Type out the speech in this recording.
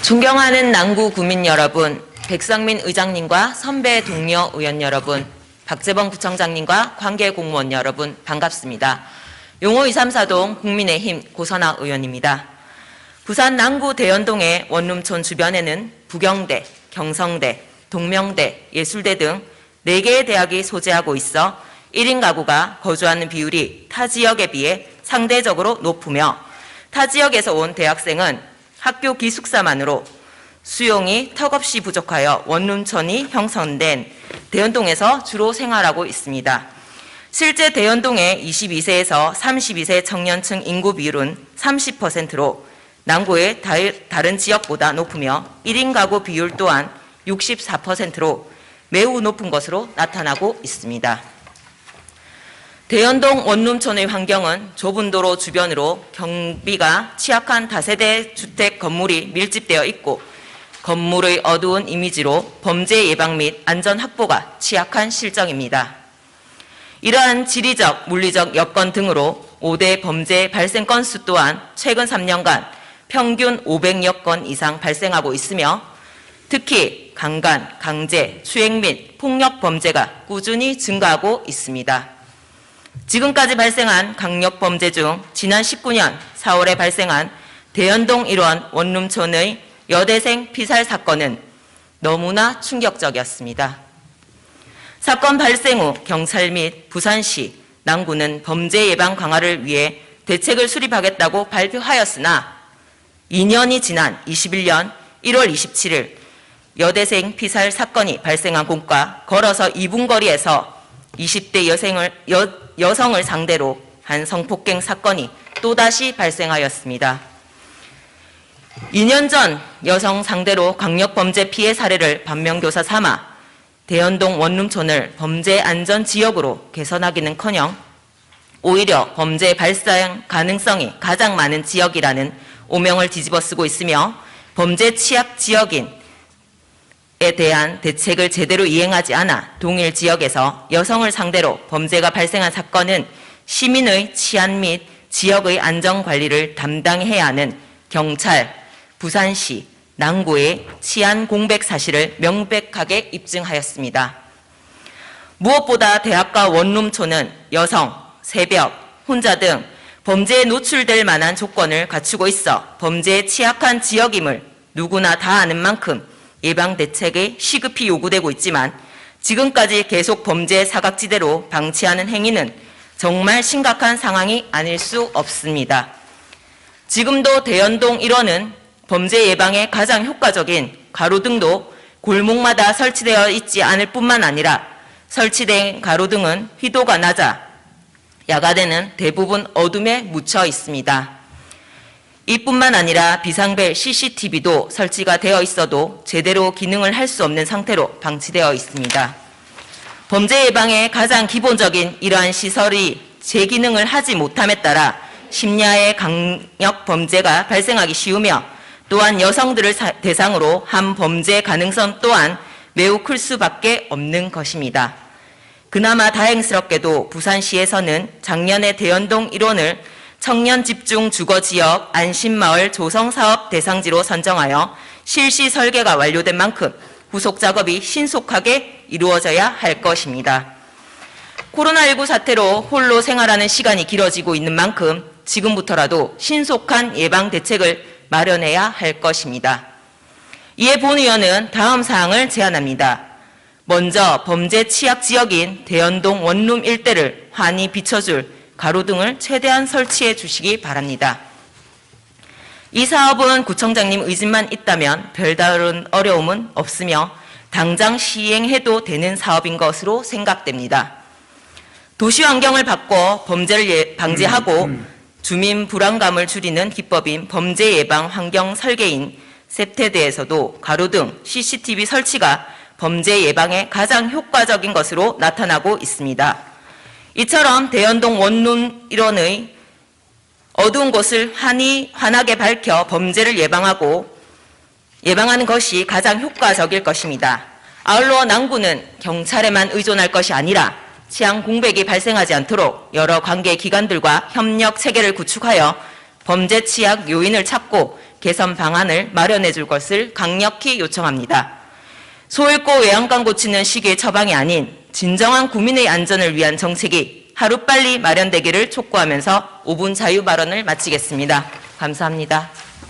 존경하는 남구 구민 여러분, 백상민 의장님과 선배 동료 의원 여러분, 박재범 구청장님과 관계 공무원 여러분 반갑습니다. 용호 234동 국민의힘 고선아 의원입니다. 부산 남구 대연동의 원룸촌 주변에는 부경대, 경성대, 동명대, 예술대 등 4개의 대학이 소재하고 있어 1인 가구가 거주하는 비율이 타 지역에 비해 상대적으로 높으며 타 지역에서 온 대학생은 학교 기숙사만으로 수용이 턱없이 부족하여 원룸촌이 형성된 대연동에서 주로 생활하고 있습니다. 실제 대연동의 22세에서 32세 청년층 인구 비율은 30%로 남구의 다른 지역보다 높으며 1인 가구 비율 또한 64%로 매우 높은 것으로 나타나고 있습니다. 대연동 원룸촌의 환경은 좁은 도로 주변으로 경비가 취약한 다세대 주택 건물이 밀집되어 있고 건물의 어두운 이미지로 범죄 예방 및 안전 확보가 취약한 실정입니다. 이러한 지리적, 물리적 여건 등으로 5대 범죄 발생 건수 또한 최근 3년간 평균 500여 건 이상 발생하고 있으며 특히 강간, 강제, 추행 및 폭력 범죄가 꾸준히 증가하고 있습니다. 지금까지 발생한 강력범죄 중 지난 19년 4월에 발생한 대연동 일원 원룸촌의 여대생 피살 사건은 너무나 충격적이었습니다. 사건 발생 후 경찰 및 부산시, 남구는 범죄 예방 강화를 위해 대책을 수립하겠다고 발표하였으나 2년이 지난 21년 1월 27일 여대생 피살 사건이 발생한 곳과 걸어서 2분 거리에서 20대 여성을 상대로 한 성폭행 사건이 또다시 발생하였습니다. 2년 전 여성 상대로 강력범죄 피해 사례를 반면교사 삼아 대연동 원룸촌을 범죄 안전 지역으로 개선하기는커녕 오히려 범죄 발생 가능성이 가장 많은 지역이라는 오명을 뒤집어쓰고 있으며 범죄 취약 지역인 에 대한 대책을 제대로 이행하지 않아 동일 지역에서 여성을 상대로 범죄가 발생한 사건은 시민의 치안 및 지역의 안전관리를 담당해야 하는 경찰, 부산시, 남구의 치안 공백 사실을 명백하게 입증하였습니다. 무엇보다 대학가 원룸촌은 여성, 새벽, 혼자 등 범죄에 노출될 만한 조건을 갖추고 있어 범죄에 취약한 지역임을 누구나 다 아는 만큼 예방 대책이 시급히 요구되고 있지만 지금까지 계속 범죄 사각지대로 방치하는 행위는 정말 심각한 상황이 아닐 수 없습니다. 지금도 대연동 1호는 범죄 예방에 가장 효과적인 가로등도 골목마다 설치되어 있지 않을 뿐만 아니라 설치된 가로등은 희도가 낮아 야간에는 대부분 어둠에 묻혀 있습니다. 이뿐만 아니라 비상벨 CCTV도 설치가 되어 있어도 제대로 기능을 할 수 없는 상태로 방치되어 있습니다. 범죄 예방에 가장 기본적인 이러한 시설이 재기능을 하지 못함에 따라 심야의 강력 범죄가 발생하기 쉬우며 또한 여성들을 대상으로 한 범죄 가능성 또한 매우 클 수밖에 없는 것입니다. 그나마 다행스럽게도 부산시에서는 작년에 대연동 1원을 청년 집중 주거지역 안심마을 조성사업 대상지로 선정하여 실시 설계가 완료된 만큼 후속 작업이 신속하게 이루어져야 할 것입니다. 코로나19 사태로 홀로 생활하는 시간이 길어지고 있는 만큼 지금부터라도 신속한 예방 대책을 마련해야 할 것입니다. 이에 본 의원은 다음 사항을 제안합니다. 먼저 범죄 취약 지역인 대연동 원룸 일대를 환히 비춰줄 가로등을 최대한 설치해 주시기 바랍니다. 이 사업은 구청장님 의지만 있다면 별다른 어려움은 없으며 당장 시행해도 되는 사업인 것으로 생각됩니다. 도시 환경을 바꿔 범죄를 방지하고 주민 불안감을 줄이는 기법인 범죄 예방 환경 설계인 세태대에서도 가로등, CCTV 설치가 범죄 예방에 가장 효과적인 것으로 나타나고 있습니다. 이처럼 대연동 원룸 1원의 어두운 곳을 환하게 밝혀 범죄를 예방하는 것이 가장 효과적일 것입니다. 아울러 남구는 경찰에만 의존할 것이 아니라 치안 공백이 발생하지 않도록 여러 관계 기관들과 협력 체계를 구축하여 범죄 취약 요인을 찾고 개선 방안을 마련해 줄 것을 강력히 요청합니다. 소잃고 외양간 고치는 시기의 처방이 아닌 진정한 국민의 안전을 위한 정책이 하루빨리 마련되기를 촉구하면서 5분 자유 발언을 마치겠습니다. 감사합니다.